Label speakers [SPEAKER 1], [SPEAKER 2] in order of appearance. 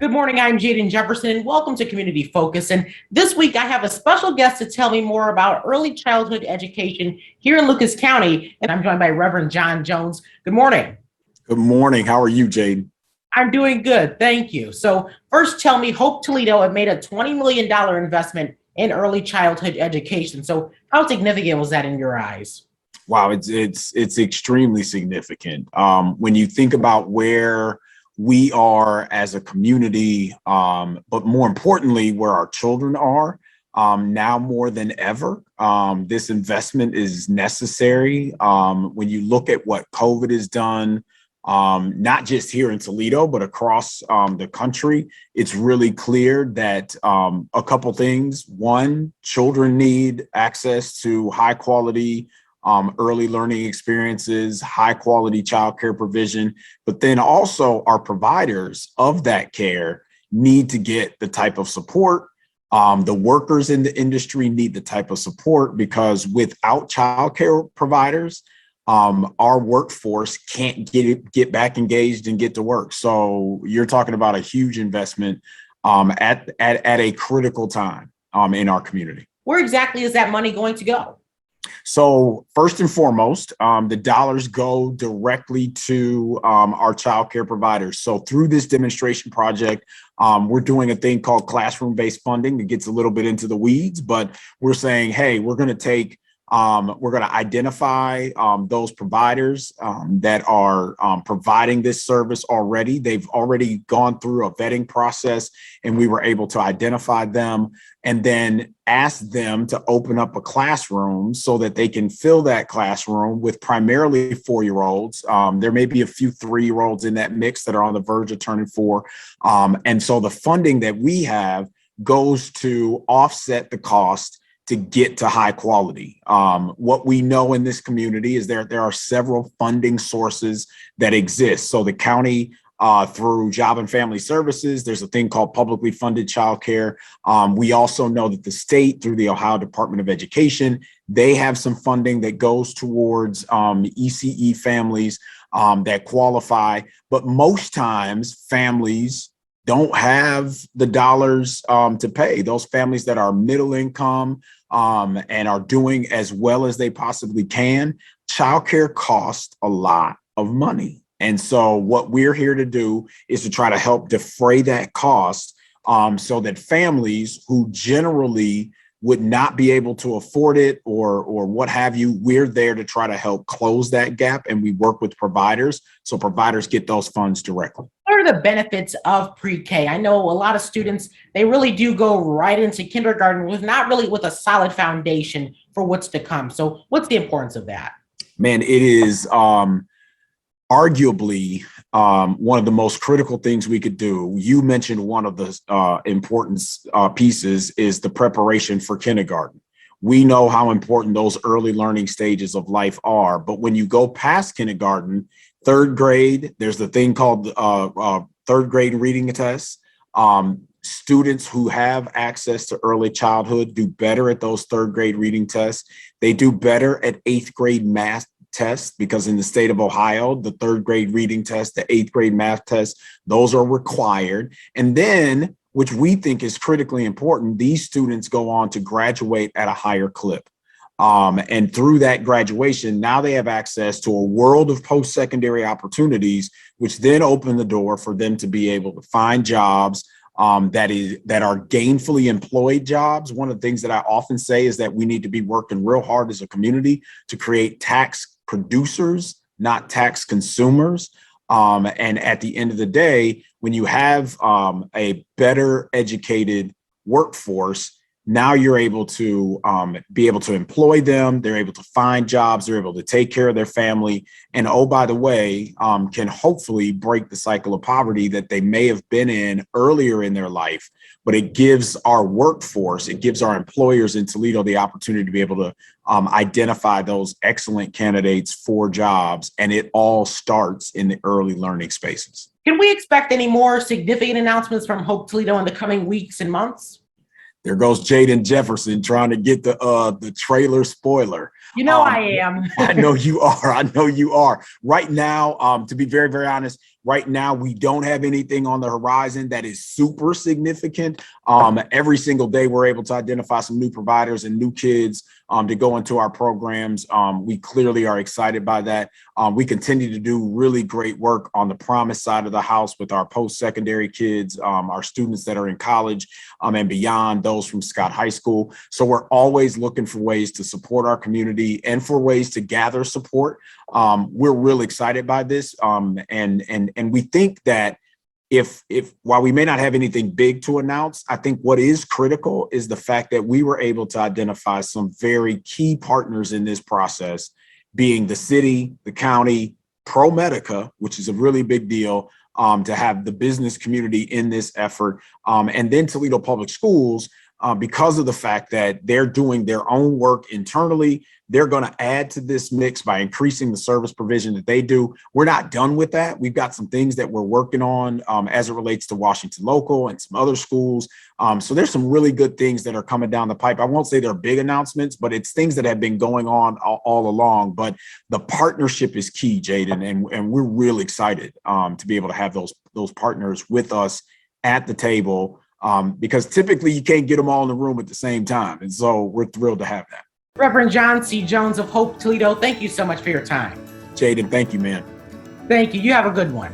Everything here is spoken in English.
[SPEAKER 1] Good morning, I'm Jaden Jefferson, and welcome to Community Focus. And this week, I have a special guest to tell me more about early childhood education here in Lucas County, and I'm joined by Reverend John Jones. Good morning.
[SPEAKER 2] Good morning. How are you, Jaden?
[SPEAKER 1] I'm doing good, thank you. So first, tell me, HOPE Toledo had made a $20 million investment in early childhood education. So how significant was that in your eyes?
[SPEAKER 2] Wow, it's extremely significant. When you think about where we are as a community, but more importantly, where our children are now more than ever, this investment is necessary. When you look at what COVID has done, not just here in Toledo, but across the country, it's really clear that a couple things. One, children need access to high quality early learning experiences, high quality childcare provision, but then also our providers of that care need to get the type of support. The workers in the industry need the type of support because without childcare providers, our workforce can't get back engaged and get to work. So you're talking about a huge investment at a critical time in our community.
[SPEAKER 1] Where exactly is that money going to go?
[SPEAKER 2] So first and foremost, the dollars go directly to our child care providers. So through this demonstration project, we're doing a thing called classroom-based funding that gets a little bit into the weeds, but we're saying, hey, we're going to identify those providers that are providing this service already. They've already gone through a vetting process, and we were able to identify them and then ask them to open up a classroom so that they can fill that classroom with primarily 4-year-olds. There may be a few 3-year-olds in that mix that are on the verge of turning 4. And so the funding that we have goes to offset the cost to get to high quality. What we know in this community is there are several funding sources that exist. So the county, through Job and Family Services, there's a thing called publicly funded childcare. We also know that the state, through the Ohio Department of Education, they have some funding that goes towards ECE families that qualify. But most times, families don't have the dollars to pay. Those families that are middle income and are doing as well as they possibly can, childcare costs a lot of money. And so what we're here to do is to try to help defray that cost so that families who generally would not be able to afford it or what have you, we're there to try to help close that gap. And we work with providers so providers get those funds directly.
[SPEAKER 1] What are the benefits of pre-K? I know a lot of students, they really do go right into kindergarten with not really with a solid foundation for what's to come. So what's the importance of that?
[SPEAKER 2] Man, it is arguably one of the most critical things we could do. You mentioned one of the important pieces is the preparation for kindergarten. We know how important those early learning stages of life are, but when you go past kindergarten, 3rd grade, there's the thing called 3rd grade reading test. Students who have access to early childhood do better at those 3rd grade reading tests. They do better at 8th grade math tests because in the state of Ohio, the 3rd grade reading test, the 8th grade math test, those are required. And then, which we think is critically important, these students go on to graduate at a higher clip. And through that graduation, now they have access to a world of post-secondary opportunities, which then open the door for them to be able to find jobs that are gainfully employed jobs. One of the things that I often say is that we need to be working real hard as a community to create tax producers, not tax consumers. And at the end of the day, when you have a better educated workforce, now you're able to be able to employ them. They're able to find jobs. They're able to take care of their family. And oh, by the way, can hopefully break the cycle of poverty that they may have been in earlier in their life. But it gives our workforce, it gives our employers in Toledo the opportunity to be able to identify those excellent candidates for jobs. And it all starts in the early learning spaces.
[SPEAKER 1] Can we expect any more significant announcements from HOPE Toledo in the coming weeks and months?
[SPEAKER 2] There goes Jaden Jefferson trying to get the trailer spoiler.
[SPEAKER 1] You know I am.
[SPEAKER 2] I know you are. I know you are. Right now, to be very, very honest, right now, we don't have anything on the horizon that is super significant. Every single day, we're able to identify some new providers and new kids to go into our programs. We clearly are excited by that. We continue to do really great work on the promise side of the house with our post-secondary kids, our students that are in college and beyond, those from Scott High School. So we're always looking for ways to support our community and for ways to gather support. We're really excited by this. And we think that if while we may not have anything big to announce, I think what is critical is the fact that we were able to identify some very key partners in this process, being the city, the county, ProMedica, which is a really big deal, to have the business community in this effort, and then Toledo Public Schools, because of the fact that they're doing their own work internally. They're going to add to this mix by increasing the service provision that they do. We're not done with that. We've got some things that we're working on as it relates to Washington Local and some other schools. So there's some really good things that are coming down the pipe. I won't say they're big announcements, but it's things that have been going on all along. But the partnership is key, Jaden, and we're really excited to be able to have those partners with us at the table, because typically you can't get them all in the room at the same time. And so we're thrilled to have that.
[SPEAKER 1] Reverend John C. Jones of HOPE Toledo, thank you so much for your time.
[SPEAKER 2] Jaden, thank you, man.
[SPEAKER 1] Thank you. You have a good one.